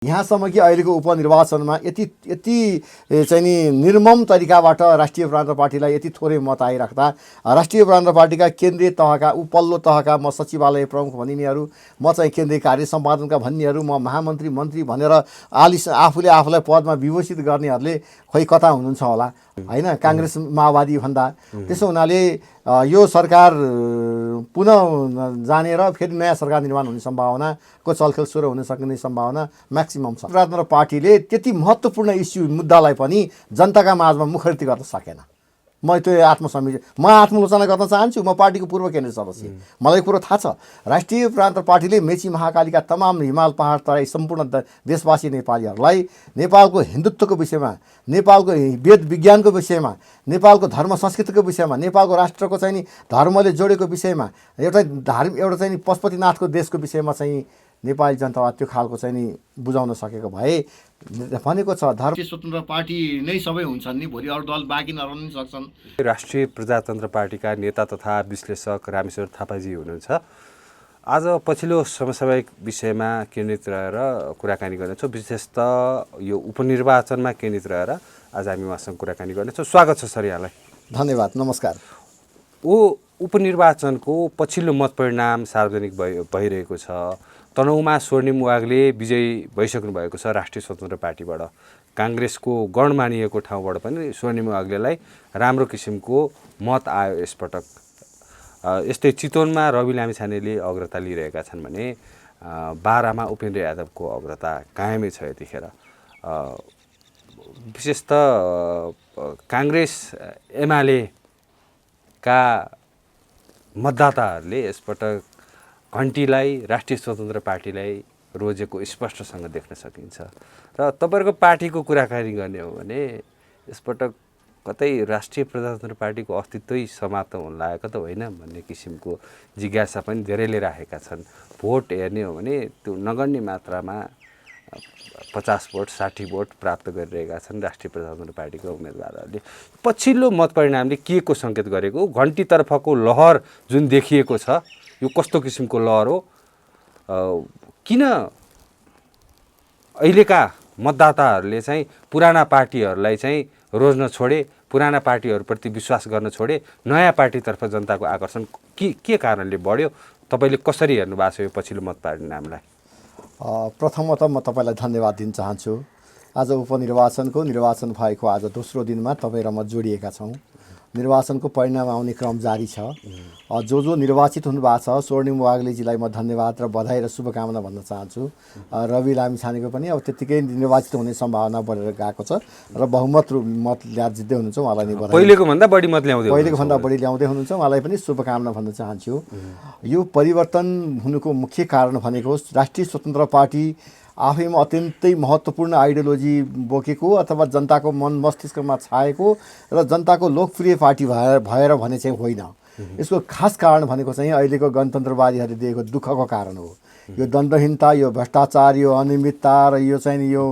यहाँसम्म कि अहिलेको उपनिर्वाचनमा यति चाहिँ नि निर्मम तरिकाबाट राष्ट्रिय प्रजातन्त्र पार्टीलाई यति थोरै मत आइराख्दा राष्ट्रिय प्रजातन्त्र पार्टीका केन्द्रीय तहका उपल्लो तहका म सचिवालय प्रमुख भनिनेहरू, म चाहिँ केन्द्रीय कार्य सम्पादनका भन्नेहरू, म महामन्त्री मन्त्री भनेर आफूले आफूलाई पदमा विभूषित गर्नेहरूले खोइ कता हुनुहुन्छ होला हैन, काङ्ग्रेस माओवादी भन्दा। त्यसो हुनाले यो सरकार पुनः जानेर फेरि नयाँ सरकार निर्माण हुने सम्भावनाको चलखेल सुरु हुन सक्ने सम्भावना म्याक्सिमम छ। प्रजातन्त्र पार्टीले त्यति महत्त्वपूर्ण इस्यु मुद्दालाई पनि जनताका माझमा मुखरित गर्न सकेन। म आत्मलोचना गर्न चाहन्छु। म पार्टीको पूर्व केन्द्रीय सदस्य, मलाई कुरो थाहा छ। राष्ट्रिय प्रजातन्त्र पार्टीले मेची महाकालीका तमाम हिमाल पहाड तराई सम्पूर्ण देशवासी नेपालीहरूलाई नेपालको हिन्दुत्वको विषयमा, नेपालको वेद विज्ञानको विषयमा, नेपालको धर्म संस्कृतिको विषयमा, नेपालको राष्ट्रको चाहिँ नि धर्मले जोडेको विषयमा, एउटा चाहिँ नि पशुपतिनाथको देशको विषयमा चाहिँ नेपाली जनतालाई त्यो खालको चाहिँ नि बुझाउन सकेको भए भनेको छ धर्म स्वतन्त्र पार्टी नै सबै हुन्छन् नि, भोलि अरू दल बाँकी नरहन सक्छन्। राष्ट्रिय प्रजातन्त्र पार्टीका नेता तथा विश्लेषक रामेश्वर थापाजी हुनुहुन्छ। आज पछिल्लो समसामयिक विषयमा केन्द्रित रहेर कुराकानी गर्नेछौँ, विशेषतः यो उपनिर्वाचनमा केन्द्रित रहेर आज हामी उहाँसँग कुराकानी गर्नेछौँ। स्वागत छ सर यहाँलाई। धन्यवाद, नमस्कार। उपनिर्वाचनको पछिल्लो मत परिणाम सार्वजनिक भइरहेको छ। तनहुँमा स्वर्णिम वाग्ले विजयी भइसक्नु भएको छ राष्ट्रिय स्वतन्त्र पार्टीबाट। काङ्ग्रेसको गण मानिएको ठाउँबाट पनि स्वर्णिम वाग्लेलाई राम्रो किसिमको मत आयो यसपटक। यस्तै चितवनमा रवि लामिछानेले अग्रता लिइरहेका छन् भने बारामा उपेन्द्र यादवको अग्रता कायमै छ यतिखेर। विशेषतः काङ्ग्रेस एमालेका मतदाताहरूले यसपटक घन्टीलाई, राष्ट्रिय स्वतन्त्र पार्टीलाई रोजेको स्पष्टसँग देख्न सकिन्छ। र तपाईँहरूको पार्टीको कुराकानी गर्ने हो भने यसपटक कतै राष्ट्रिय प्रजातन्त्र पार्टीको अस्तित्वै समाप्त हुन लागेको त होइन भन्ने किसिमको जिज्ञासा पनि धेरैले राखेका छन्। भोट हेर्ने हो भने त्यो नगण्य मात्रामा 50 भोट 60 भोट प्राप्त गरिरहेका छन् राष्ट्रिय प्रजातन्त्र पार्टीका उम्मेदवारहरूले। पछिल्लो मत परिणामले के को सङ्केत गरेको? घन्टीतर्फको लहर जुन देखिएको छ, यो कस्तो किसिमको लहर हो? किन अहिलेका मतदाताहरूले चाहिँ पुराना पार्टीहरूलाई चाहिँ रोज्न छोडे, पुराना पार्टीहरूप्रति विश्वास गर्न छोडे, नयाँ पार्टीतर्फ जनताको आकर्षण के कारणले बढ्यो? तपाईँले कसरी हेर्नु भएको छ यो पछिल्लो मत परिणामलाई? प्रथमतः म तपाईँलाई धन्यवाद दिन चाहन्छु। आज निर्वाचन भएको आज दोस्रो दिनमा तपाईँ र म जोडिएका छौँ। निर्वाचनको परिणाम आउने क्रम जारी छ। जो निर्वाचित हुनुभएको छ स्वर्णिम वाग्लेजीलाई म धन्यवाद र बधाई र शुभकामना भन्न चाहन्छु। रवि लामिछानेको पनि अब त्यत्तिकै निर्वाचित हुने सम्भावना बढेर गएको छ र बहुमत मत ल्याएर जित्दै हुनुहुन्छ। उहाँलाई नै बधाई। पहिलेको भन्दा बढी ल्याउँदै हुनुहुन्छ, उहाँलाई पनि शुभकामना भन्न चाहन्छु। यो परिवर्तन हुनुको मुख्य कारण भनेको राष्ट्रिय स्वतन्त्र पार्टी आफैमा अत्यन्तै महत्त्वपूर्ण आइडियोलोजी बोकेको अथवा जनताको मन मस्तिष्कमा छाएको र जनताको लोकप्रिय पार्टी भएर भने चाहिँ होइन। यसको खास कारण भनेको चाहिँ अहिलेको गणतन्त्रवादीहरूले दिएको दुःखको कारण हो। यो दण्डहीनता, यो भ्रष्टाचार, यो अनियमितता र यो चाहिँ यो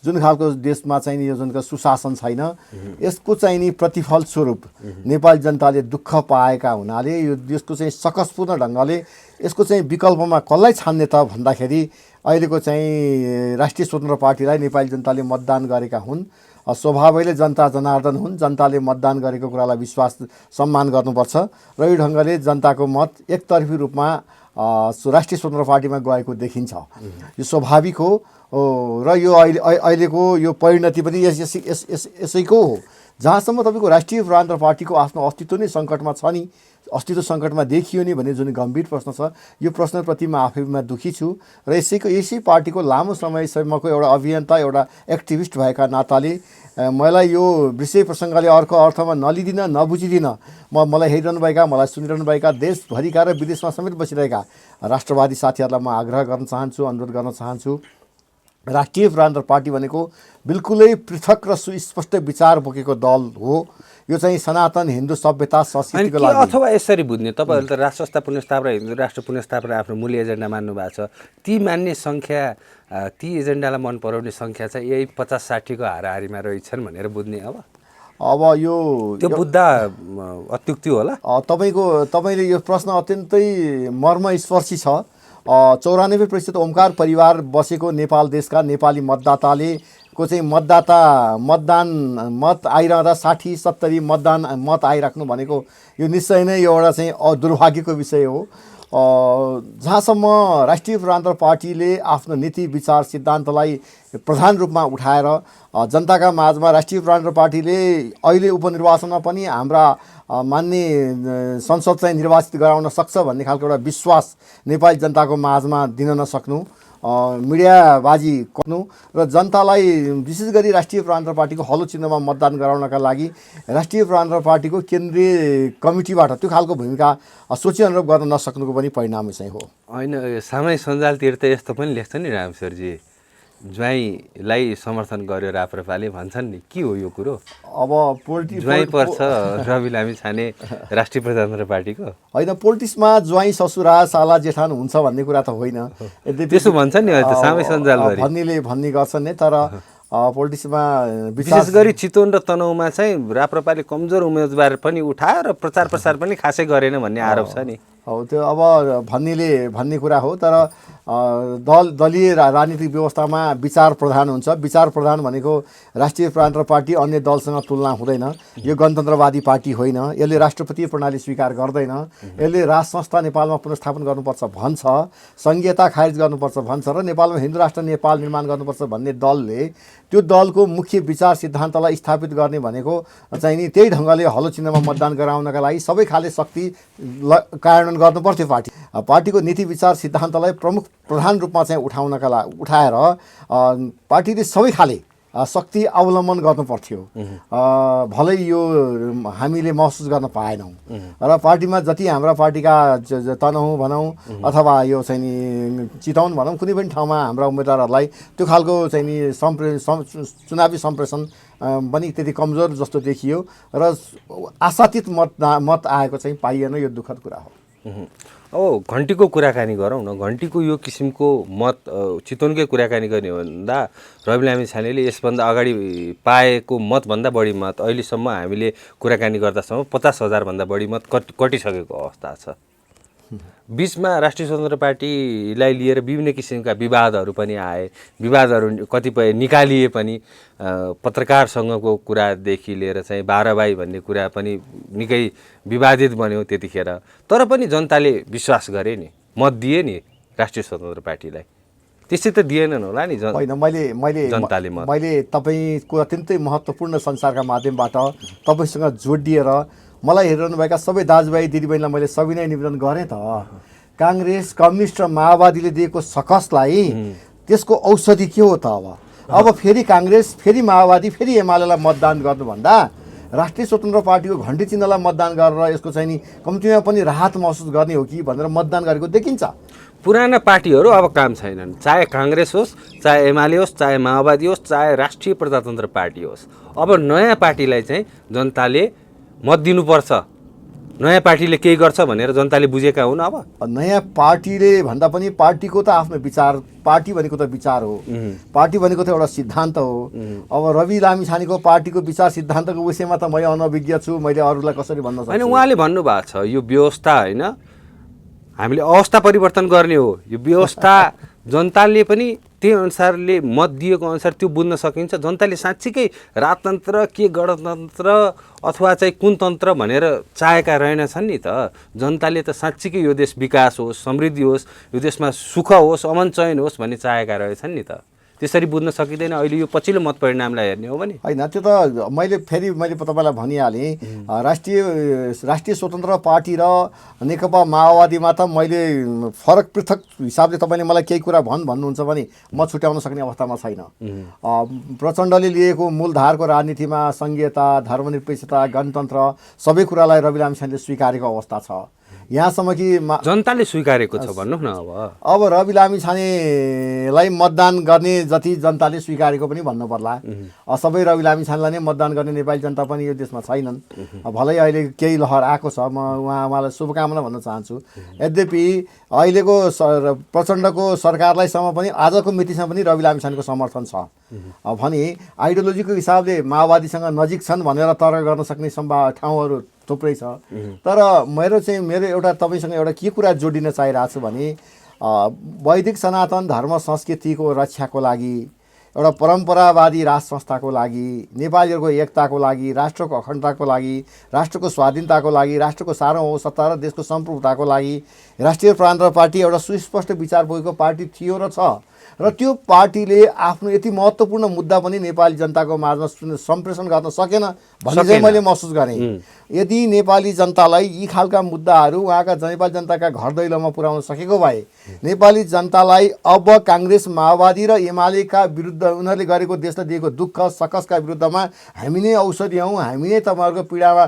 जुन खालको देशमा चाहिँ यो जुन सुशासन छैन, यसको चाहिँ नि प्रतिफल स्वरूप नेपाली जनताले दुःख पाएका हुनाले यो देशको चाहिँ सकसपूर्ण ढङ्गले यसको चाहिँ विकल्पमा कसलाई छान्ने त भन्दाखेरि अहिलेको चाहिँ राष्ट्रिय स्वतन्त्र पार्टीलाई नेपाली जनताले मतदान गरेका हुन्। स्वभावैले जनता जनार्दन हुन्। जनताले मतदान गरेको कुरालाई विश्वास सम्मान गर्नुपर्छ र यो ढङ्गले जनताको मत एकतर्फी रूपमा राष्ट्रिय स्वतन्त्र पार्टीमा गएको देखिन्छ। यो स्वाभाविक हो र यो अहिलेको यो परिणति पनि यसैको हो। जहाँसम्म तपाईँको राष्ट्रिय प्रजातन्त्र पार्टीको आफ्नो अस्तित्व नै सङ्कटमा छ नि, अस्तित्व सङ्कटमा देखियो नि भन्ने जुन गम्भीर प्रश्न छ, यो प्रश्नप्रति म आफैमा दुःखी छु र यसै पार्टीको लामो समयसम्मको एउटा अभियन्ता, एउटा एक्टिभिस्ट भएका नाताले मलाई यो विषय प्रसङ्गले अर्को अर्थमा नलिदिन, नबुझिदिन, मलाई हेरिरहनुभएका, मलाई सुनिरहनुभएका देशभरिका र विदेशमा समेत बसिरहेका राष्ट्रवादी साथीहरूलाई म आग्रह गर्न चाहन्छु, अनुरोध गर्न चाहन्छु। राष्ट्रिय प्रजातन्त्र पार्टी भनेको बिल्कुलै पृथक र सुस्पष्ट विचार बोकेको दल हो। यो चाहिँ सनातन हिन्दू सभ्यता संस्कृतिको लागि। अथवा यसरी बुझ्ने, तपाईँहरूले त राष्ट्र पुनर्स्थापना र हिन्दू राष्ट्र पुनर्स्थापना आफ्नो मूल्य एजेन्डा मान्नु भएको छ। ती मान्ने सङ्ख्या, ती एजेन्डालाई मन पराउने सङ्ख्या चाहिँ यही 50-60 को हाराहारीमा रहेछन् भनेर बुझ्ने। अब यो बुझ्दा अत्युक्ति होला। तपाईँले यो प्रश्न अत्यन्तै मर्मस्पर्शी छ। 94% ओमकार परिवार बसेको नेपाल देशका नेपाली मतदाताले को चाहिँ मत आइरहँदा 60-70 मत आइराख्नु भनेको यो निश्चय नै एउटा चाहिँ दुर्भाग्यको विषय हो। जहाँसम्म राष्ट्रिय प्रजातन्त्र पार्टीले आफ्नो नीति विचार सिद्धान्तलाई प्रधान रूपमा उठाएर जनताका माझमा राष्ट्रिय प्रजातन्त्र पार्टीले अहिले उपनिर्वाचनमा पनि हाम्रा मान्य संसद चाहिँ निर्वाचित गराउन सक्छ भन्ने खालको एउटा विश्वास नेपाली जनताको माझमा दिन नसक्नु, मिडियाबाजी गर्नु र जनतालाई विशेष गरी राष्ट्रिय प्रजातन्त्र पार्टीको हलो चिन्हमा मतदान गराउनका लागि राष्ट्रिय प्रजातन्त्र पार्टीको केन्द्रीय कमिटीबाट त्यो खालको भूमिका सोचे अनुरूप गर्न नसक्नुको पनि परिणाम चाहिँ हो। होइन, सामाजिक सञ्जालतिर त यस्तो पनि लेख्छ नि रामशरजी, ज्वाइँलाई समर्थन गर्यो राप्रपाले भन्छन् नि, के हो यो कुरो? अब ज्वाइँ पर्छ रवि लामिछाने राष्ट्रिय प्रजातन्त्र पार्टीको? होइन, पोलिटिक्समा ज्वाइँ ससुरा साला जेठान हुन्छ भन्ने कुरा त होइन। त्यसो भन्छ नि अहिले त सामाजिक सञ्जालभरि भन्ने गर्छन् नै, तर पोलिटिक्समा विशेष गरी चितवन र तनहुँमा चाहिँ राप्रपाले कमजोर उम्मेदवार पनि उठायो र प्रचार प्रसार पनि खासै गरेन भन्ने आरोप छ नि। हो, त्यो अब भन्ने कुरा हो, तर दलीय राजनीतिक व्यवस्थामा विचार प्रधान हुन्छ। विचार प्रधान भनेको राष्ट्रिय प्रजातन्त्र पार्टी अन्य दलसँग तुलना हुँदैन। यो गणतन्त्रवादी पार्टी होइन, यसले राष्ट्रपतीय प्रणाली स्वीकार गर्दैन, यसले राज संस्था नेपालमा पुनर्स्थापन गर्नुपर्छ भन्छ, संघीयता खारिज गर्नुपर्छ भन्छ र नेपालमा हिन्दू राष्ट्र नेपाल निर्माण गर्नुपर्छ भन्ने दलले त्यो दलको मुख्य विचार सिद्धान्तलाई स्थापित गर्ने भनेको चाहिँ नि त्यही ढङ्गले हलो चिन्हमा मतदान गराउनका लागि सबै खाले शक्ति कार्यान्वयन गर्नुपर्थ्यो। पार्टीको नीति विचार सिद्धान्तलाई प्रधान रूपमा चाहिँ उठाएर पार्टीले सबै खाले शक्ति अवलम्बन गर्नुपर्थ्यो। भलै यो हामीले महसुस गर्न पाएनौँ र पार्टीमा जति हाम्रा पार्टीका तनहुँ भनौँ अथवा यो चाहिँ नि चितवन भनौँ, कुनै पनि ठाउँमा हाम्रा उम्मेदवारहरूलाई त्यो खालको चाहिँ नि चुनावी सम्प्रेषण पनि त्यति कमजोर जस्तो देखियो र आशातीत मत आएको चाहिँ पाइएन। यो दुःखद कुरा हो। अब घन्टीको कुराकानी गरौँ न। घन्टीको यो किसिमको मत चितवनकै कुराकानी गर्ने हो भन्दा रवि लामिछानेले यसभन्दा अगाडि पाएको मतभन्दा बढी मत अहिलेसम्म हामीले कुराकानी गर्दासम्म 50,000 भन्दा बढी मत कटिसकेको अवस्था छ। बीचमा राष्ट्रिय स्वतन्त्र पार्टीलाई लिएर विभिन्न किसिमका विवादहरू पनि आए, विवादहरू कतिपय निकालिए पनि। पत्रकारसँगको कुरादेखि लिएर चाहिँ 12 भाइ भन्ने कुरा पनि निकै विवादित बन्यो त्यतिखेर, तर पनि जनताले विश्वास गरे नि, मत दिए नि राष्ट्रिय स्वतन्त्र पार्टीलाई। त्यसै त दिएनन् होला नि होइन, जनताले मत। मैले तपाईँको अत्यन्तै महत्त्वपूर्ण संसारका माध्यमबाट तपाईँसँग जोडिएर मलाई हेरिरहनुभएका सबै दाजुभाइ दिदीबहिनीलाई मैले सविनय निवेदन गरेँ त, काङ्ग्रेस कम्युनिस्ट र माओवादीले दिएको सकसलाई त्यसको औषधि के हो त? अब फेरि काङ्ग्रेस, फेरि माओवादी, फेरि एमालेलाई मतदान गर्नुभन्दा राष्ट्रिय स्वतन्त्र पार्टीको घन्टी चिन्हलाई मतदान गरेर यसको चाहिँ नि कम्तीमा पनि राहत महसुस गर्ने हो कि भनेर मतदान गरेको देखिन्छ। पुराना पार्टीहरू अब काम छैनन्, चाहे काङ्ग्रेस होस्, चाहे एमाले होस्, चाहे माओवादी होस्, चाहे राष्ट्रिय प्रजातन्त्र पार्टी होस्। अब नयाँ पार्टीलाई चाहिँ जनताले मत दिनुपर्छ, नयाँ पार्टीले केही गर्छ भनेर जनताले बुझेका हुन्। अब नयाँ पार्टीले भन्दा पनि पार्टीको त आफ्नो विचार, पार्टी भनेको त विचार हो, पार्टी भनेको त एउटा सिद्धान्त हो। अब रवि लामिछानेको पार्टीको विचार सिद्धान्तको विषयमा त मैले अनभिज्ञ छु, मैले अरूलाई कसरी भन्न सक्छु? होइन, उहाँले भन्नुभएको छ यो व्यवस्था होइन, हामीले अवस्था परिवर्तन गर्ने हो। यो व्यवस्था जनताले पनि त्यही अनुसारले मत दिएको अनुसार त्यो बुझ्न सकिन्छ। जनताले साँच्चीकै राजतन्त्र के गणतन्त्र अथवा चाहिँ कुन तन्त्र भनेर चाहेका रहेनछन् नि त। जनताले त साँच्चीकै यो देश विकास होस्, समृद्धि होस्, यो देशमा सुख होस्, अमन चयन होस् भन्ने चाहेका रहेछन् नि त। त्यसरी बुझ्न सकिँदैन अहिले यो पछिल्लो मत परिणामलाई हेर्ने हो भने। होइन, त्यो त मैले तपाईँलाई भनिहालेँ, राष्ट्रिय स्वतन्त्र पार्टी र नेकपा माओवादीमा त मैले फरक पृथक हिसाबले तपाईँले मलाई केही कुरा भन्नुहुन्छ भने म छुट्याउन सक्ने अवस्थामा छैन। प्रचण्डले लिएको मूलधारको राजनीतिमा सङ्घीयता, धर्मनिरपेक्षता, गणतन्त्र सबै कुरालाई रवि लामिछानेले स्वीकारेको अवस्था छ। यहाँसम्म कि जनताले स्वीकारेको छ भन्नु न। अब रवि लामिछानेलाई मतदान गर्ने जति जनताले स्वीकारेको पनि भन्नु पर्ला। सबै रवि लामिछानेलाई नै मतदान गर्ने नेपाली जनता पनि यो देशमा छैनन्। भलै अहिले केही लहर आएको छ, म उहाँलाई शुभकामना भन्न चाहन्छु। यद्यपि अहिलेको प्रचण्डको सरकारलाईसम्म पनि आजको मितिसम्म पनि रवि लामिछानेको समर्थन छ भने आइडियोलोजीको हिसाबले माओवादीसँग नजिक छन् भनेर तर्क गर्न सक्ने ठाउँहरू थुप्रै छ। तर मेरो एउटा तपाईँसँग एउटा के कुरा जोडिन चाहिरहेको छु भने वैदिक सनातन धर्म संस्कृतिको रक्षाको लागि, एउटा परम्परावादी राष्ट्र संस्थाको लागि, नेपालीहरूको एकताको लागि, राष्ट्रको अखण्डताको लागि, राष्ट्रको स्वाधीनताको लागि, राष्ट्रको सार्वभौमसत्ता र देशको सम्प्रभुताको लागि राष्ट्रिय प्रजातन्त्र पार्टी एउटा सुस्पष्ट विचार बोकेको पार्टी थियो र छ। र त्यो पार्टीले आफ्नो यति महत्त्वपूर्ण मुद्दा पनि नेपाली जनताको माझमा सम्प्रेषण गर्न सकेन भन्ने चाहिँ मैले महसुस गरेँ। यदि नेपाली जनतालाई यी खालका मुद्दाहरू उहाँका नेपाली जनताका घर दैलोमा पुर्याउन सकेको भए नेपाली जनतालाई अब काङ्ग्रेस, माओवादी र एमालेका विरुद्ध उनीहरूले गरेको देशलाई दिएको दुःख सकसका विरुद्धमा हामी नै औषधि हौँ, हामी नै तपाईँहरूको पीडामा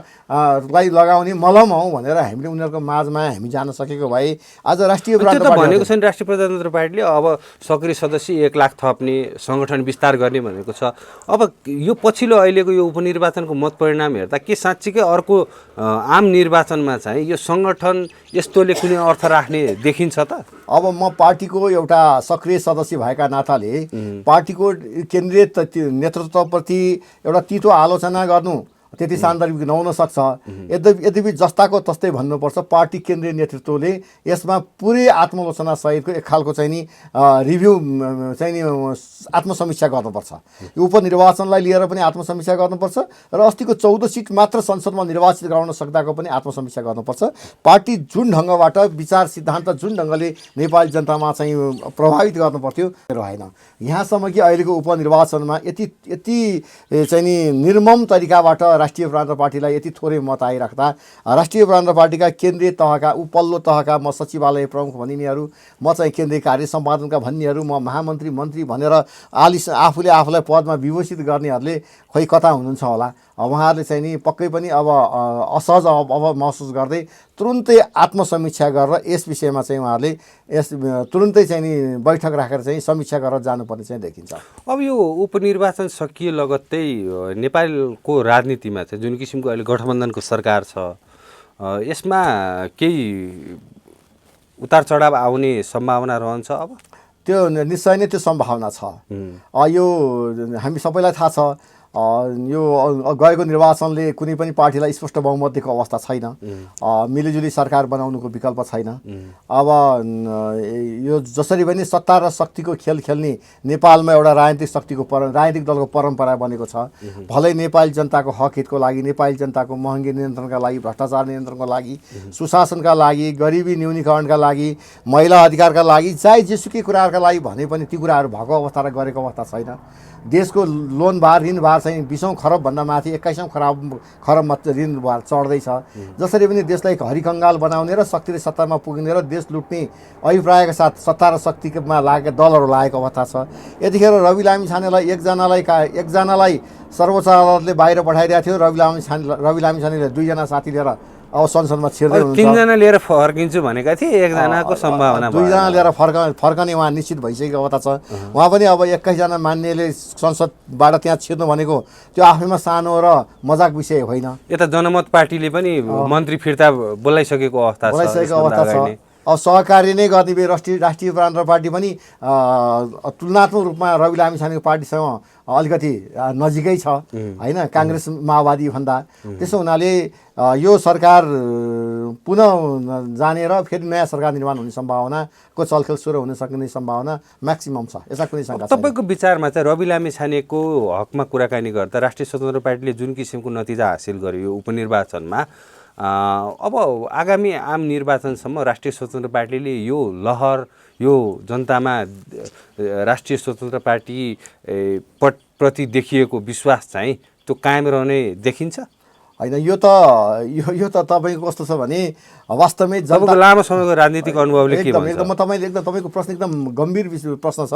लाई लगाउने मलम हौँ भनेर हामीले उनीहरूको माझमा हामी जान सकेको भए आज राष्ट्रिय भनेको छ नि राष्ट्रिय प्रजातन्त्र पार्टीले अब सक्रिय सदस्य 1 लाख थप्ने, सङ्गठन विस्तार गर्ने भनेको छ। अब यो पछिल्लो अहिलेको यो उपनिर्वाचनको मत परिणाम हेर्दा के साँच्चीकै अर्को आम निर्वाचनमा चाहिँ यो सङ्गठन यस्तोले कुनै अर्थ राख्ने देखिन्छ त? अब म पार्टीको एउटा सक्रिय सदस्य भएका नाताले पार्टीको केन्द्रीय नेतृत्वप्रति एउटा तितो आलोचना गर्नु त्यति सान्दर्भिक नहुन सक्छ। यद्यपि जस्ताको तस्तै भन्नुपर्छ, पार्टी केन्द्रीय नेतृत्वले यसमा पुरै आत्मलोचना सहितको एक खालको चाहिँ नि रिभ्यू चाहिँ नि आत्मसमीक्षा गर्नुपर्छ। यो उपनिर्वाचनलाई लिएर पनि आत्मसमीक्षा गर्नुपर्छ र अस्तिको 14 सिट मात्र संसदमा निर्वाचित गराउन सक्दाको पनि आत्मसमीक्षा गर्नुपर्छ। पार्टी जुन ढङ्गबाट विचार सिद्धान्त जुन ढङ्गले नेपाली जनतामा चाहिँ प्रभावित गर्नुपर्थ्यो रहेन। यहाँसम्म कि अहिलेको उपनिर्वाचनमा यति चाहिँ नि निर्मम तरिकाबाट राष्ट्रिय प्रजातन्त्र पार्टीलाई यति थोरै मत आइराख्दा राष्ट्रिय प्रजातन्त्र पार्टीका केन्द्रीय तहका उपल्लो तहका म सचिवालय प्रमुख भनिनेहरू, म चाहिँ केन्द्रीय कार्य सम्पादनका भन्नेहरू, म महामन्त्री मन्त्री भनेर आफूले आफूलाई पदमा विभूषित गर्नेहरूले खोइ कता हुनुहुन्छ होला। उहाँहरूले चाहिँ नि पक्कै पनि अब असहज अब महसुस गर्दै तुरुन्तै आत्मसमीक्षा गरेर यस विषयमा चाहिँ उहाँहरूले तुरुन्तै चाहिँ नि बैठक राखेर चाहिँ समीक्षा गरेर जानुपर्ने चाहिँ देखिन्छ। अब यो उपनिर्वाचन सकिए लगत्तै नेपालको राजनीतिमा चाहिँ जुन किसिमको अहिले गठबन्धनको सरकार छ यसमा केही उतार चढाव आउने सम्भावना रहन्छ? अब त्यो निश्चय नै त्यो सम्भावना छ। यो हामी सबैलाई थाहा छ, यो गएको निर्वाचनले कुनै पनि पार्टीलाई स्पष्ट बहुमत दिएको अवस्था छैन। मिलिजुली सरकार बनाउनुको विकल्प छैन। अब यो जसरी पनि सत्ता र शक्तिको खेल खेल्ने नेपालमा एउटा राजनीतिक दलको परम्परा बनेको छ। भलै नेपाली जनताको हक हितको लागि, नेपाली जनताको महँगी नियन्त्रणका लागि, भ्रष्टाचार नियन्त्रणको लागि, सुशासनका लागि, गरिबी न्यूनीकरणका लागि, महिला अधिकारका लागि, चाहे जेसुकै कुराहरूका लागि भने पनि ती कुराहरू भएको अवस्था र गरेको अवस्था छैन। देशको लोन भार, ऋण भार चाहिँ 20औं खरबभन्दा माथि 21औं खरबमा ऋण भार चढ्दैछ। जसरी पनि देशलाई हरिकङ्गाल बनाउने र शक्तिले सत्तामा पुग्ने र देश लुट्ने अभिप्रायका साथ सत्ता र शक्तिमा लागेका दलहरू लागेको अवस्था छ। यतिखेर रवि लामिछानेलाई एकजनालाई सर्वोच्च अदालतले बाहिर पठाइरहेको थियो। रवि लामिछानेले 2 जना साथी लिएर अब संसदमा छिर्दै हुनुहुन्छ। 3 जना लिएर फर्किन्छु भनेका थिए, 1 जनाको सम्भावना 2 जना लिएर फर्कने उहाँ निश्चित भइसकेको अवस्था छ। उहाँ पनि अब 21 जना मान्नेले संसदबाट त्यहाँ छिर्नु भनेको त्यो आफैमा सानो र मजाक विषय होइन। यता जनमत पार्टीले पनि मन्त्री फिर्ता बोलाइसकेको अवस्था छ। अब सहकारी नै गर्ने भए राष्ट्रिय प्रजातन्त्र पार्टी पनि तुलनात्मक रूपमा रवि लामिछानेको पार्टीसँग अलिकति नजिकै छ होइन, काङ्ग्रेस माओवादी भन्दा। त्यसो हुनाले यो सरकार पुनः जानेर फेरि नयाँ सरकार निर्माण हुने सम्भावनाको चलखेल सुरु हुन सक्ने सम्भावना म्याक्सिमम छ। यसमा कुनै शङ्का छैन। तपाईँको विचारमा चाहिँ रवि लामिछानेको हकमा कुराकानी गर्दा राष्ट्रिय स्वतन्त्र पार्टीले जुन किसिमको नतिजा हासिल गर्यो यो उपनिर्वाचनमा, अब आगामी आम निर्वाचनसम्म राष्ट्रिय स्वतन्त्र पार्टीले यो लहर, यो जनतामा राष्ट्रिय स्वतन्त्र पार्टी प्रति देखिएको विश्वास चाहिँ त्यो कायम रहने देखिन्छ? होइन, यो त तपाईँको कस्तो छ भने वास्तवमै जनताको लामो समयको राजनीतिक अनुभवले के भन्छ? तपाईँको प्रश्न एकदम गम्भीर प्रश्न छ।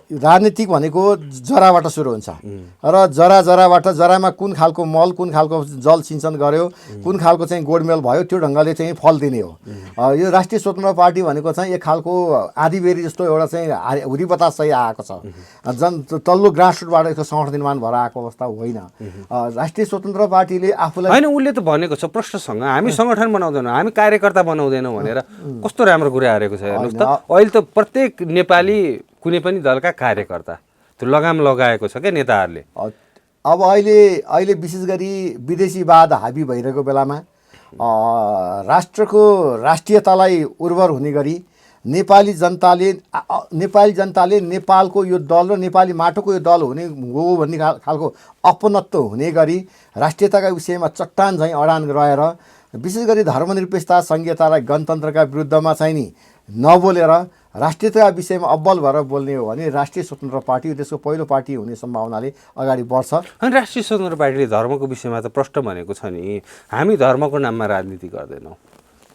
राजनीतिक भनेको जराबाट सुरु हुन्छ र जरामा कुन खालको मल, कुन खालको जल सिञ्चन गर्यो, कुन खालको चाहिँ गोडमेल भयो त्यो ढङ्गले चाहिँ फल दिने हो। यो राष्ट्रिय स्वतन्त्र पार्टी भनेको चाहिँ एक खालको आँधीबेरी जस्तो एउटा चाहिँ हुरी बतास चाहिँ आएको छ। तल्लो ग्रासरुटबाट यसको सङ्गठन निर्माण भएर आएको अवस्था होइन। राष्ट्रिय स्वतन्त्र पार्टीले आफूलाई होइन, उसले त भनेको छ प्रश्नसँग हामी सङ्गठन बनाउँदैनौँ, हामी कार्यकर्ता बनाउँदैनौँ भनेर। कस्तो राम्रो कुरा हारेको छ हेर्नुहोस् त। अहिले त प्रत्येक नेपाली कुनै पनि दलका कार्यकर्ता त्यो लगाम लगाएको छ क्या नेताहरूले। अब अहिले विशेष गरी विदेशीवाद हाबी भइरहेको बेलामा राष्ट्रको राष्ट्रियतालाई उर्वर हुने गरी नेपाली जनताले नेपालको यो दल र नेपाली माटोको यो दल हुने हो भन्ने खालको अपनत्व हुने गरी राष्ट्रियताका विषयमा चट्टान झैँ अडान रहेर विशेष गरी धर्मनिरपेक्षता संघीयतालाई गणतन्त्रका विरुद्धमा चाहिँ नि नबोलेर राष्ट्रियताका विषयमा अब्बल भएर बोल्ने हो भने राष्ट्रिय स्वतन्त्र पार्टी देशको पहिलो पार्टी हुने सम्भावनाले अगाडि बढ्छ। अनि राष्ट्रिय स्वतन्त्र पार्टीले धर्मको विषयमा त प्रश्न भनेको छ नि, हामी धर्मको नाममा राजनीति गर्दैनौँ,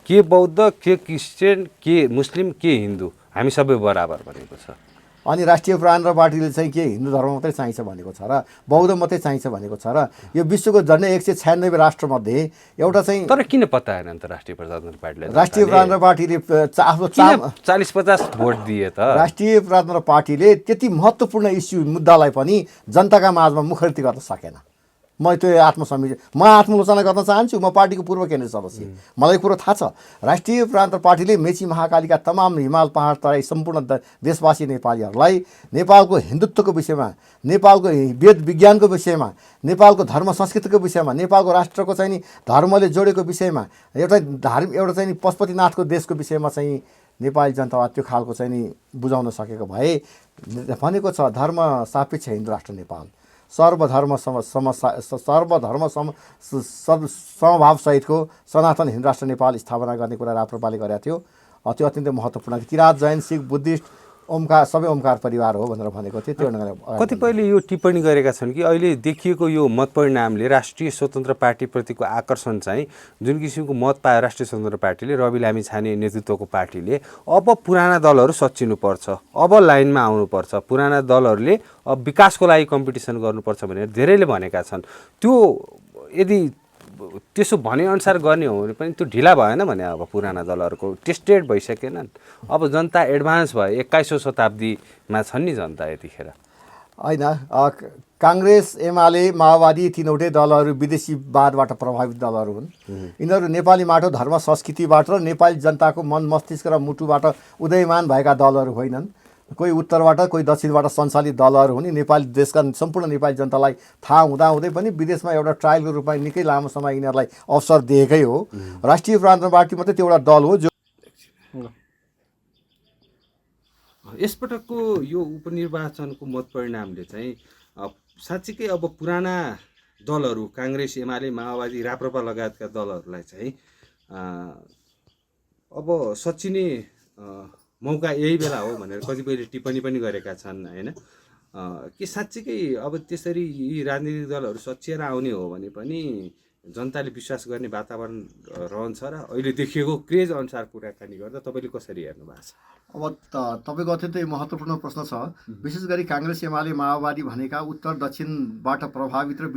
के बौद्ध के क्रिस्चियन के मुस्लिम के हिन्दू हामी सबै बराबर भनेको छ। अनि राष्ट्रिय प्रधान पार्टीले चाहिँ के हिन्दू धर्म मात्रै चाहिन्छ भनेको छ र बौद्ध मात्रै चाहिन्छ भनेको छ र यो विश्वको झन्डै 196 राष्ट्रमध्ये एउटा चाहिँ। तर किन पत्याएन अन्त राष्ट्रिय प्रजातन्त्र पार्टीले? राष्ट्रिय प्रजातन्त्र पार्टीले आफ्नो 40-50 भोट दिए त। राष्ट्रिय प्रजातन्त्र पार्टीले त्यति महत्त्वपूर्ण इस्यु मुद्दालाई पनि जनताका माझमा मुखरित गर्न सकेन। म आत्मलोचना गर्न चाहन्छु। म पार्टीको पूर्व केन्द्रीय सदस्य, मलाई कुरो थाहा छ। राष्ट्रिय प्रजातन्त्र पार्टीले मेची महाकालीका तमाम हिमाल पहाड तराई सम्पूर्ण देशवासी नेपालीहरूलाई नेपालको हिन्दुत्वको विषयमा, नेपालको वेद विज्ञानको विषयमा, नेपालको धर्म संस्कृतिको विषयमा, नेपालको राष्ट्रको चाहिँ नि धर्मले जोडेको विषयमा, एउटा चाहिँ नि पशुपतिनाथको देशको विषयमा चाहिँ नेपाली जनतालाई त्यो खालको चाहिँ नि बुझाउन सकेको भए भनेको छ धर्म सापेक्ष हिन्दू राष्ट्र नेपाल, सर्वधर्म समभावसहितको सनातन हिन्दू राष्ट्र नेपाल स्थापना गर्ने कुरा राप्रपाले गरेको थियो। त्यो अत्यन्तै महत्त्वपूर्ण। किराँत, जैन, सिख, बुद्धिस्ट ओमकार सबै ओमकार परिवार हो भनेर भनेको थियो। त्यो कतिपयले यो टिप्पणी गरेका छन् कि अहिले देखिएको यो मत परिणामले राष्ट्रिय स्वतन्त्र पार्टीप्रतिको आकर्षण चाहिँ जुन किसिमको मत पायो राष्ट्रिय स्वतन्त्र पार्टीले, रवि लामी छाने नेतृत्वको पार्टीले, अब पुराना दलहरू सच्चिनुपर्छ, अब लाइनमा आउनुपर्छ, पुराना दलहरूले अब विकासको लागि कम्पिटिसन गर्नुपर्छ भनेर धेरैले भनेका छन्। त्यो यदि त्यसो भनेअनुसार गर्ने हो भने पनि त्यो ढिला भएन भने अब पुराना दलहरूको टेस्टेड भइसकेनन्, अब जनता एडभान्स भयो, 21औं शताब्दीमा छन् नि जनता यतिखेर। होइन, काङ्ग्रेस एमाले माओवादी तीनवटै दलहरू विदेशीवादबाट प्रभावित दलहरू हुन्। यिनीहरू नेपाली माटो धर्म संस्कृतिबाट र नेपाली जनताको मन मस्तिष्क र मुटुबाट उदयमान भएका दलहरू होइनन्। कोही उत्तरबाट कोही दक्षिणबाट सञ्चालित दलहरू हुन्। नेपाली देशका सम्पूर्ण नेपाली जनतालाई थाहा हुँदाहुँदै पनि विदेशमा एउटा ट्रायलको रूपमा निकै लामो समय यिनीहरूलाई अवसर दिएकै हो। राष्ट्रिय प्रजातन्त्र पार्टी मात्रै त्यो एउटा दल हो जो यसपटकको यो उपनिर्वाचनको मत परिणामले चाहिँ साँच्चीकै अब पुराना दलहरू काङ्ग्रेस एमाले माओवादी राप्रपा लगायतका दलहरूलाई चाहिँ अब सच्चिने मौका यही बेला हो भनेर कतिपयले टिप्पणी पनि गरेका छन् होइन। कि साँच्चीकै अब त्यसरी यी राजनीतिक दलहरू सच्चिएर आउने हो भने पनि जनताले विश्वास गर्ने वातावरण रहन्छ र अहिले देखिएको क्रेज अनुसार कुराकानी गर्दा तपाईँले कसरी हेर्नु भएको छ? अब तपाईँको अत्यन्तै महत्त्वपूर्ण प्रश्न छ। विशेष गरी काङ्ग्रेस एमाले माओवादी भनेका उत्तर दक्षिणबाट प्रभावित र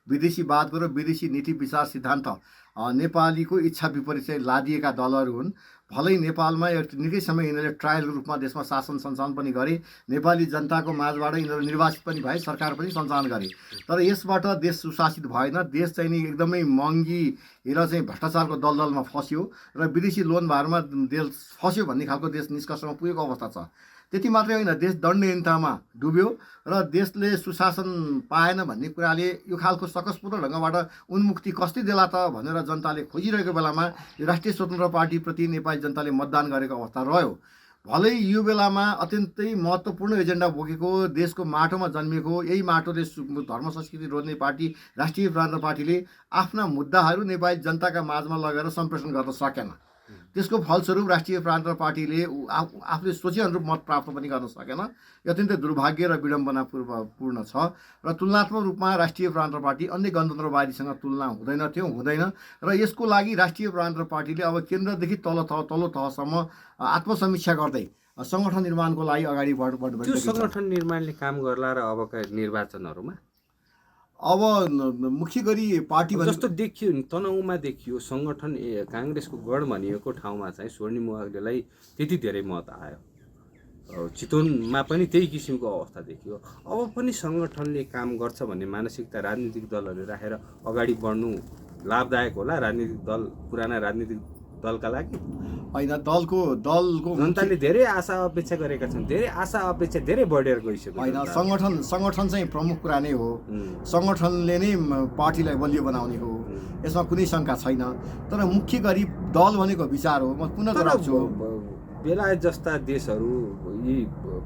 विदेशीवादको र विदेशी नीति विचार सिद्धान्त नेपालीको इच्छा विपरीत चाहिँ लादिएका दलहरू हुन्। भलै नेपालमा निकै समय यिनीहरूले ट्रायलको रूपमा देशमा शासन सञ्चालन पनि गरे, नेपाली जनताको माझबाट यिनीहरू निर्वाचित पनि भए, सरकार पनि सञ्चालन गरे। तर यसबाट देश सुशासित भएन। देश चाहिँ नि एकदमै महँगी र चाहिँ भ्रष्टाचारको दलदलमा फस्यो र विदेशी लोन भारमा देश फस्यो भन्ने खालको देश निष्कर्षमा पुगेको अवस्था छ। त्यति मात्रै होइन, देश दण्डहीनतामा डुब्यो र देशले सुशासन पाएन भन्ने कुराले यो खालको सकसपूर्ण ढङ्गबाट उन्मुक्ति कस्तै देला त भनेर जनताले खोजिरहेको बेलामा यो राष्ट्रिय स्वतन्त्र पार्टीप्रति नेपाली जनताले मतदान गरेको अवस्था रह्यो। भलै यो बेलामा अत्यन्तै महत्त्वपूर्ण एजेन्डा बोकेको देशको माटोमा जन्मिएको यही माटोले धर्म संस्कृति रोज्ने पार्टी राष्ट्रिय प्रजातन्त्र पार्टीले आफ्ना मुद्दाहरू नेपाली जनताका माझमा लगेर सम्प्रेषण गर्न सकेन। त्यसको फलस्वरूप राष्ट्रिय प्रजातन्त्र पार्टीले आफूले सोचे अनुरूप मत प्राप्त पनि गर्न सकेन। यो अत्यन्तै दुर्भाग्य र विडम्बनापूर्ण छ र तुलनात्मक रूपमा राष्ट्रिय प्रजातन्त्र पार्टी अन्य गणतन्त्रवादीसँग तुलना हुँदैन र यसको लागि राष्ट्रिय प्रजातन्त्र पार्टीले अब केन्द्रदेखि तल्लो तहसम्म आत्मसमीक्षा गर्दै सङ्गठन निर्माणको लागि अगाडि बढ्दै त्यो सङ्गठन निर्माणले काम गर्ला र अबका निर्वाचनहरूमा अब मुख्य गरी पार्टी जस्तो देखियो नि, तनहुँमा देखियो सङ्गठन काङ्ग्रेसको गढ भनिएको ठाउँमा चाहिँ स्वर्णिम मोहाग्देलाई त्यति धेरै मत आयो, चितवनमा पनि त्यही किसिमको अवस्था देखियो। अब पनि सङ्गठनले काम गर्छ भन्ने मानसिकता राजनीतिक दलहरूले राखेर अगाडि बढ्नु लाभदायक होला राजनीतिक दल पुराना राजनीतिक दलका लागि? होइन, दलको जनताले धेरै आशा अपेक्षा गरेका छन्, धेरै आशा अपेक्षा धेरै बढेर गइसक्यो। होइन, सङ्गठन चाहिँ प्रमुख कुरा नै हो। सङ्गठनले नै पार्टीलाई बलियो बनाउने हो। यसमा कुनै शङ्का छैन। तर मुख्य गरी दल भनेको विचार हो। म पुनः दोहोऱ्याउँछु, बेलायत जस्ता देशहरू, यी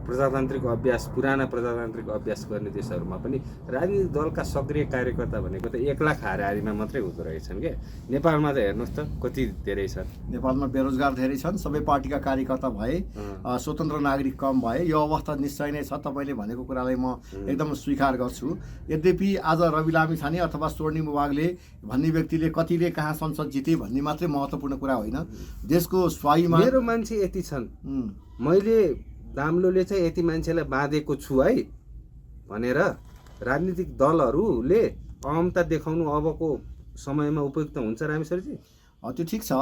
प्रजातान्त्रिक अभ्यास, पुराना प्रजातान्त्रिक अभ्यास गर्ने देशहरूमा पनि राजनीतिक दलका सक्रिय कार्यकर्ता भनेको त 1 लाख हाराहारीमा मात्रै हुँदो रहेछन् के। नेपालमा त हेर्नुहोस् त कति धेरै छन्। नेपालमा बेरोजगार धेरै छन्, सबै पार्टीका कार्यकर्ता भए, स्वतन्त्र नागरिक कम भए। यो अवस्था निश्चय नै छ। तपाईँले भनेको कुरालाई म एकदम स्वीकार गर्छु। यद्यपि आज रवि लामिछाने अथवा स्वर्णिम विभागले भन्ने व्यक्तिले कतिले कहाँ संसद जिते भन्ने मात्रै महत्त्वपूर्ण कुरा होइन। देशको स्वाभिमान, मेरो मान्छे यति छन्, मैले दाम्लोले चाहिँ यति मान्छेलाई बाँधेको छु है भनेर राजनीतिक दलहरूले अहमता देखाउनु अबको समयमा उपयुक्त हुन्छ रामेश्वरजी? त्यो ठिक छ।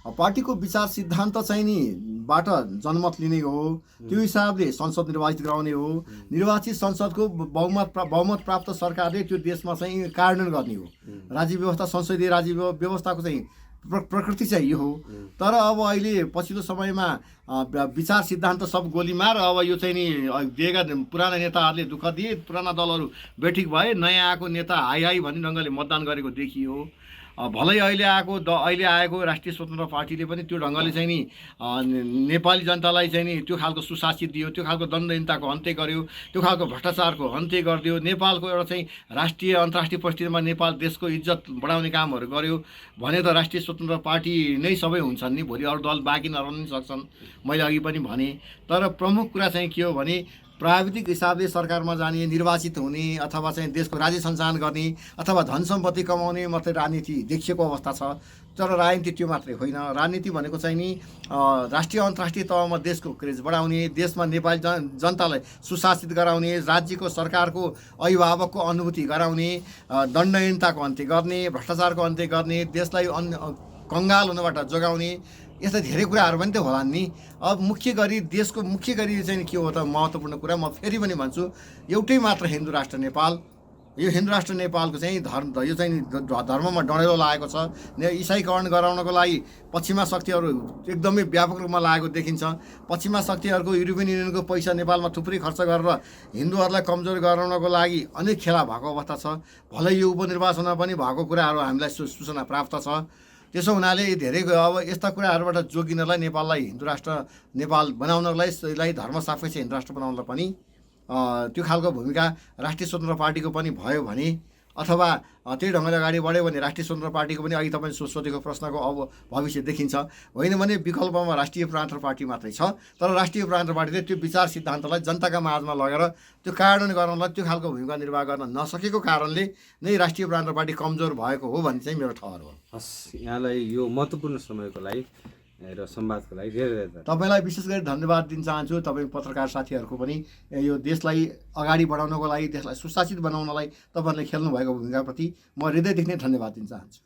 पार्टीको विचार सिद्धान्त चाहिँ नि बाट जनमत लिने हो। त्यो हिसाबले संसद निर्वाचित गराउने हो। निर्वाचित संसदको बहुमत प्राप्त सरकारले त्यो देशमा चाहिँ कार्यान्वयन गर्ने हो। राज्य व्यवस्था, संसदीय राज्य व्यवस्थाको चाहिँ प्रकृति चाहिँ यो हो। तर अब अहिले पछिल्लो समयमा विचार सिद्धान्त सब गोलीमार। अब यो चाहिँ नि दिएका पुराना नेताहरूले दुःख दिए, पुराना दलहरू बैठक भए, नयाँ आएको नेता हाई हाई भन्ने ढङ्गले मतदान गरेको देखियो। भलै अहिले आएको राष्ट्रिय स्वतन्त्र पार्टीले पनि त्यो ढङ्गले चाहिँ नि नेपाली जनतालाई चाहिँ नि त्यो खालको सुशासित दियो, त्यो खालको दण्डहीनताको अन्त्य गर्यो, त्यो खालको भ्रष्टाचारको अन्त्य गरिदियो, नेपालको एउटा चाहिँ राष्ट्रिय अन्तर्राष्ट्रिय परिस्थितिमा नेपाल देशको इज्जत बढाउने कामहरू गर्यो भने त राष्ट्रिय स्वतन्त्र पार्टी नै सबै हुन्छन् नि। भोलि अरू दल बाँकी नरहन सक्छन्, मैले अघि पनि भने। तर प्रमुख कुरा चाहिँ के हो भने प्राविधिक हिसाबले सरकारमा जाने, निर्वाचित हुने अथवा चाहिँ देशको राज्य सञ्चालन गर्ने अथवा धन सम्पत्ति कमाउने मात्रै राजनीति देखिएको अवस्था छ। तर राजनीति त्यो मात्रै होइन। राजनीति भनेको चाहिँ नि राष्ट्रिय अन्तर्राष्ट्रिय तहमा देशको क्रेज बढाउने, देशमा नेपाली जनतालाई सुशासित गराउने, राज्यको सरकारको अभिभावकको अनुभूति गराउने, दण्डहीनताको अन्त्य गर्ने, भ्रष्टाचारको अन्त्य गर्ने, देशलाई कङ्गाल हुनबाट जोगाउने, यस्ता धेरै कुराहरू पनि त होला नि। अब मुख्य गरी देशको मुख्य गरी चाहिँ के हो त महत्त्वपूर्ण कुरा, म फेरि पनि भन्छु, एउटै मात्र हिन्दू राष्ट्र नेपाल। यो हिन्दू राष्ट्र नेपालको चाहिँ यो चाहिँ धर्ममा डढेलो लागेको छ। इसाईकरण गराउनको लागि पश्चिमा शक्तिहरू एकदमै व्यापक रूपमा लागेको देखिन्छ। पश्चिमा शक्तिहरूको युरोपियन युनियनको पैसा नेपालमा थुप्रै खर्च गरेर हिन्दूहरूलाई कमजोर गराउनको लागि अनेक खेला भएको अवस्था छ। भलै यो उपनिर्वाचनमा पनि भएको कुराहरू हामीलाई सूचना प्राप्त छ। त्यसो हुनाले धेरै अब यस्ता कुराहरूबाट जोगिनलाई नेपाललाई हिन्दू राष्ट्र नेपाल बनाउनलाई, यसलाई धर्म सापेक्ष हिन्दू राष्ट्र बनाउनलाई पनि त्यो खालको भूमिका राष्ट्रिय स्वतन्त्र पार्टीको पनि भयो भने, अथवा त्यही ढङ्गले अगाडि बढ्यो भने राष्ट्रिय स्वतन्त्र पार्टीको पनि अघि तपाईँ सोधेको प्रश्नको अब भविष्य देखिन्छ। होइन भने विकल्पमा राष्ट्रिय प्रजातन्त्र पार्टी मात्रै छ। तर राष्ट्रिय प्रजातन्त्र पार्टीले त्यो विचार सिद्धान्तलाई जनताका माझमा लगेर त्यो कार्यान्वयन गर्नलाई त्यो खालको भूमिका निर्वाह गर्न नसकेको कारणले नै राष्ट्रिय प्रजातन्त्र पार्टी कमजोर भएको हो भन्ने चाहिँ मेरो ठहर हो। हस्, यहाँलाई यो महत्त्वपूर्ण समयको लागि र संवादको लागि धेरै धेरै तपाईँलाई विशेष गरी धन्यवाद दिन चाहन्छु। तपाईँ पत्रकार साथीहरूको पनि यो देशलाई अगाडि बढाउनको लागि, देशलाई सुशासित बनाउनलाई तपाईँहरूले खेल्नुभएको भूमिकाप्रति म हृदयदेखि नै धन्यवाद दिन चाहन्छु।